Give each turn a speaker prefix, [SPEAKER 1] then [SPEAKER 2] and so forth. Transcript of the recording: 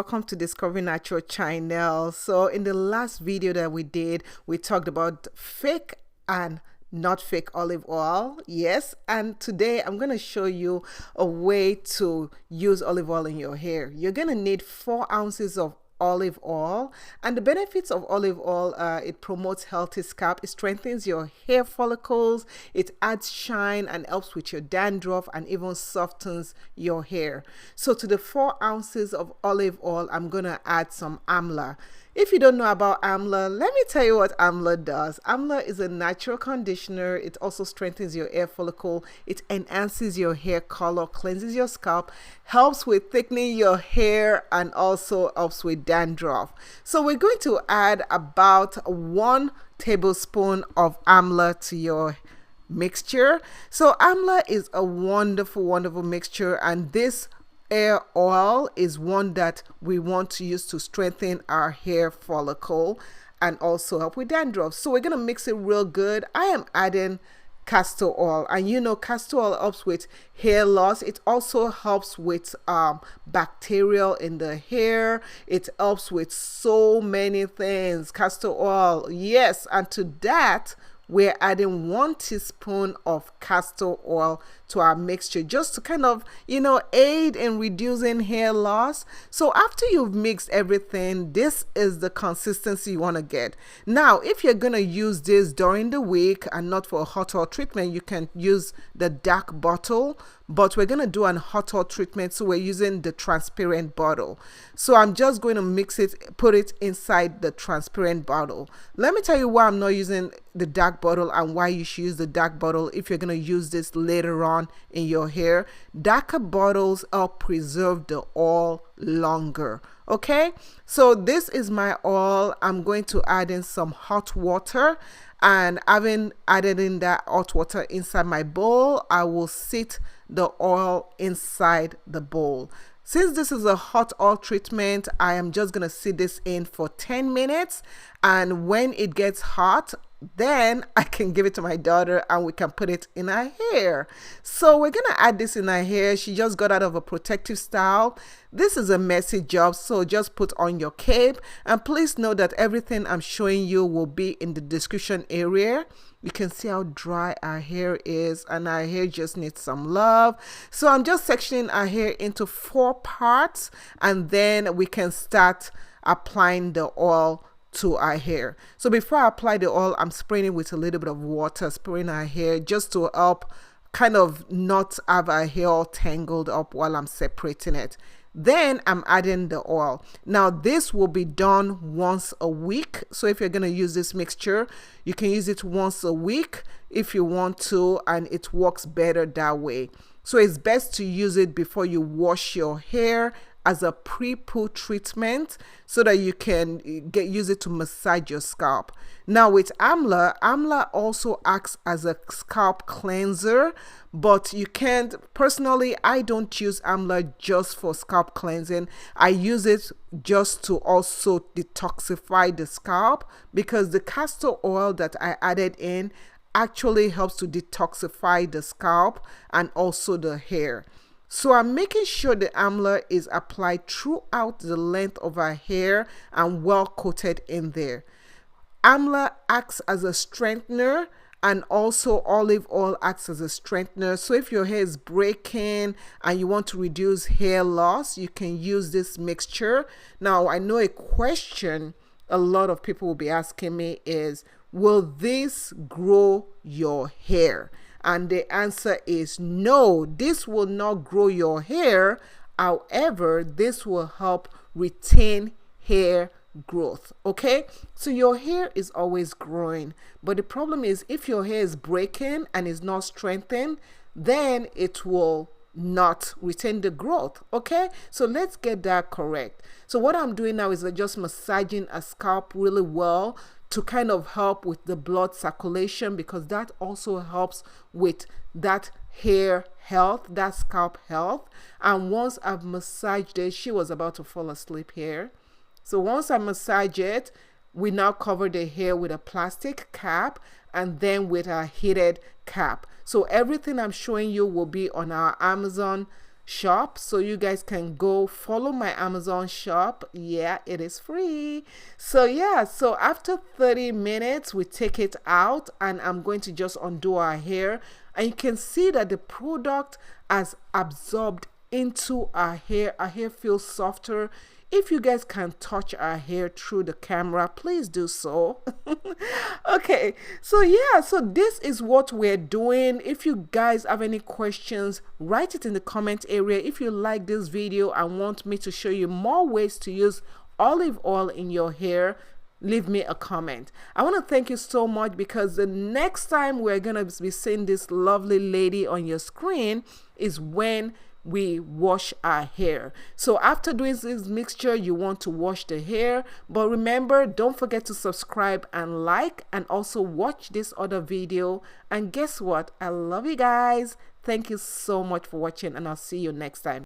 [SPEAKER 1] welcome to Discovering Natural channel. So in the last video that we did, we talked about fake and not fake olive oil. Yes, and today I'm going to show you a way to use olive oil in your hair. You're going to need 4 ounces of olive oil, and the benefits of olive oil, it promotes healthy scalp, it strengthens your hair follicles, it adds shine and helps with your dandruff, and even softens your hair. So to the 4 ounces of olive oil, I'm gonna add some amla. If you don't know about amla, let me tell you what amla does. Amla is a natural conditioner. It also strengthens your hair follicle. It enhances your hair color, cleanses your scalp, helps with thickening your hair, and also helps with dandruff. So we're going to add about 1 tablespoon of amla to your mixture. So amla is a wonderful mixture, and this hair oil is one that we want to use to strengthen our hair follicle and also help with dandruff. So we're going to mix it real good. I am adding castor oil, and you know castor oil helps with hair loss. It also helps with bacterial in the hair. It helps with so many things. Castor oil, yes, and to that we're adding 1 teaspoon of castor oil to our mixture, just to kind of, you know, aid in reducing hair loss. So after you've mixed everything, this is the consistency you want to get. Now, if you're going to use this during the week and not for a hot oil treatment, you can use the dark bottle, but we're going to do an hot oil treatment, so we're using the transparent bottle. So I'm just going to mix it, put it inside the transparent bottle. Let me tell you why I'm not using the dark bottle and why you should use the dark bottle if you're going to use this later on in your hair. Darker bottles help preserve the oil longer. Okay, so this is my oil. I'm going to add in some hot water, and having added in that hot water inside my bowl, I will sit the oil inside the bowl. Since this is a hot oil treatment, I am just gonna sit this in for 10 minutes, and when it gets hot, then I can give it to my daughter and we can put it in her hair. So we're gonna add this in her hair. She just got out of a protective style. This is a messy job, so just put on your cape, and please know that everything I'm showing you will be in the description area. You can see how dry our hair is, and our hair just needs some love. So I'm just sectioning our hair into 4 parts, and then we can start applying the oil to our hair. So before I apply the oil, I'm spraying it with a little bit of water, spraying our hair just to help kind of not have our hair all tangled up while I'm separating it. Then I'm adding the oil. Now this will be done once a week. So if you're going to use this mixture, you can use it once a week if you want to, and it works better that way. So it's best to use it before you wash your hair as a pre-poo treatment, so that you can use it to massage your scalp. Now with amla also acts as a scalp cleanser, but you can't, personally I don't use amla just for scalp cleansing. I use it just to also detoxify the scalp, because the castor oil that I added in actually helps to detoxify the scalp and also the hair. So I'm making sure the amla is applied throughout the length of our hair and well coated in there. Amla acts as a strengthener, and also olive oil acts as a strengthener. So if your hair is breaking and you want to reduce hair loss, you can use this mixture. Now I know a question a lot of people will be asking me is, will this grow your hair? And the answer is no, this will not grow your hair. However, this will help retain hair growth. Okay, so your hair is always growing, but the problem is if your hair is breaking and is not strengthened, then it will not retain the growth. Okay, so let's get that correct. So what I'm doing now is just massaging a scalp really well to kind of help with the blood circulation, because that also helps with that hair health, that scalp health. And once I've massaged it, she was about to fall asleep here. So once I massage it, we now cover the hair with a plastic cap and then with a heated cap. So everything I'm showing you will be on our Amazon shop, so you guys can go follow my Amazon shop. Yeah, it is free. So yeah, so after 30 minutes we take it out, and I'm going to just undo our hair, and you can see that the product has absorbed into our hair. Our hair feels softer. If you guys can touch our hair through the camera, please do so. Okay, so yeah, so this is what we're doing. If you guys have any questions, write it in the comment area. If you like this video and want me to show you more ways to use olive oil in your hair, leave me a comment. I want to thank you so much, because the next time we're gonna be seeing this lovely lady on your screen is when we wash our hair. So after doing this mixture, you want to wash the hair, but remember, don't forget to subscribe and like, and also watch this other video. And guess what? I love you guys. Thank you so much for watching, and I'll see you next time.